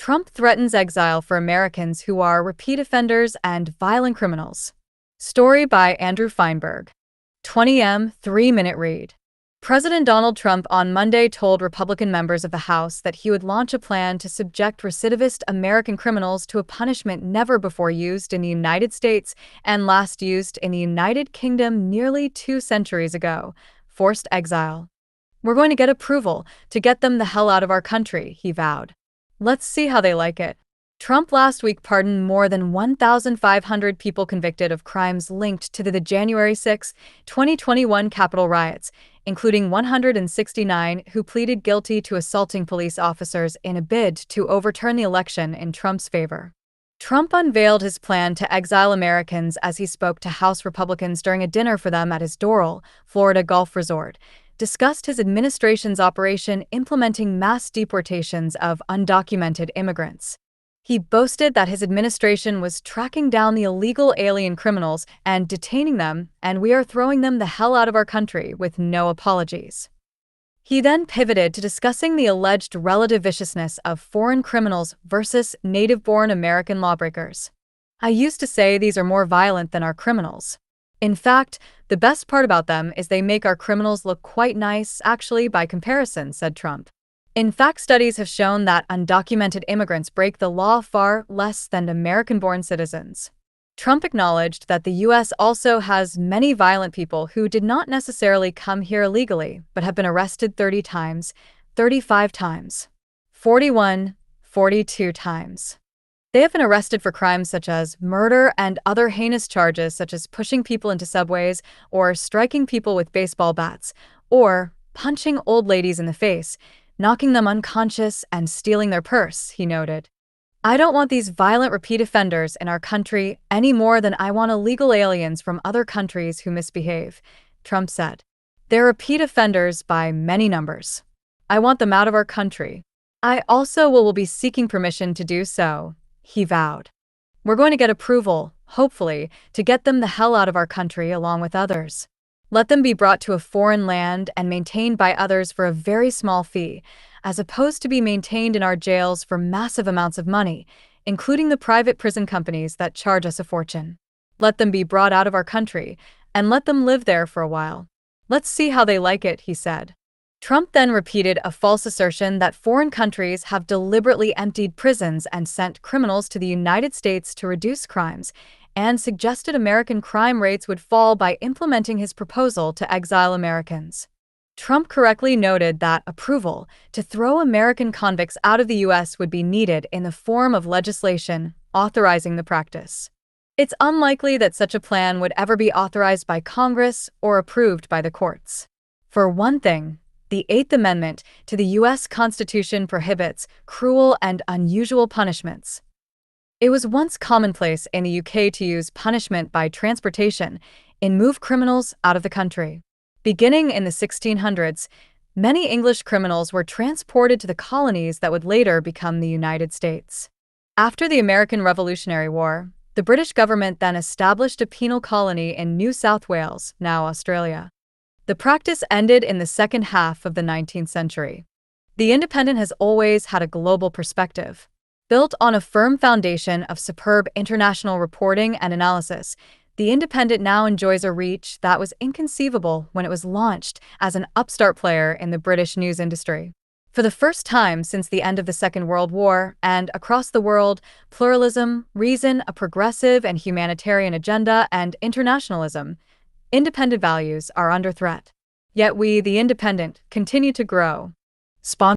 Trump threatens exile for Americans who are repeat offenders and violent criminals. Story by Andrew Feinberg. 20M 3-minute read. President Donald Trump on Monday told Republican members of the House that he would launch a plan to subject recidivist American criminals to a punishment never before used in the United States and last used in the United Kingdom nearly 2 centuries ago: forced exile. "We're going to get approval to get them the hell out of our country," he vowed. "Let's see how they like it." Trump last week pardoned more than 1,500 people convicted of crimes linked to the January 6, 2021 Capitol riots, including 169 who pleaded guilty to assaulting police officers in a bid to overturn the election in Trump's favor. Trump unveiled his plan to exile Americans as he spoke to House Republicans during a dinner for them at his Doral, Florida golf resort, discussed his administration's operation implementing mass deportations of undocumented immigrants. He boasted that his administration was tracking down the illegal alien criminals and detaining them, and "we are throwing them the hell out of our country with no apologies." He then pivoted to discussing the alleged relative viciousness of foreign criminals versus native-born American lawbreakers. "I used to say these are more violent than our criminals. In fact, the best part about them is they make our criminals look quite nice, actually, by comparison," said Trump. In fact, studies have shown that undocumented immigrants break the law far less than American-born citizens. Trump acknowledged that the U.S. also has many violent people who did not necessarily come here illegally, but have been arrested 30 times, 35 times, 41, 42 times. They have been arrested for crimes such as murder and other heinous charges such as pushing people into subways or striking people with baseball bats or punching old ladies in the face, knocking them unconscious and stealing their purse, he noted. "I don't want these violent repeat offenders in our country any more than I want illegal aliens from other countries who misbehave," Trump said. "They're repeat offenders by many numbers. I want them out of our country. I also will be seeking permission to do so," he vowed. "We're going to get approval, hopefully, to get them the hell out of our country along with others. Let them be brought to a foreign land and maintained by others for a very small fee, as opposed to be maintained in our jails for massive amounts of money, including the private prison companies that charge us a fortune. Let them be brought out of our country, and let them live there for a while. Let's see how they like it," he said. Trump then repeated a false assertion that foreign countries have deliberately emptied prisons and sent criminals to the United States to reduce crimes, and suggested American crime rates would fall by implementing his proposal to exile Americans. Trump correctly noted that approval to throw American convicts out of the U.S. would be needed in the form of legislation authorizing the practice. It's unlikely that such a plan would ever be authorized by Congress or approved by the courts. For one thing, the 8th Amendment to the U.S. Constitution prohibits cruel and unusual punishments. It was once commonplace in the UK to use punishment by transportation and move criminals out of the country. Beginning in the 1600s, many English criminals were transported to the colonies that would later become the United States. After the American Revolutionary War, the British government then established a penal colony in New South Wales, now Australia. The practice ended in the second half of the 19th century. The Independent has always had a global perspective. Built on a firm foundation of superb international reporting and analysis, The Independent now enjoys a reach that was inconceivable when it was launched as an upstart player in the British news industry. For the first time since the end of the Second World War and across the world, pluralism, reason, a progressive and humanitarian agenda, and internationalism, independent values are under threat. Yet we, the Independent, continue to grow.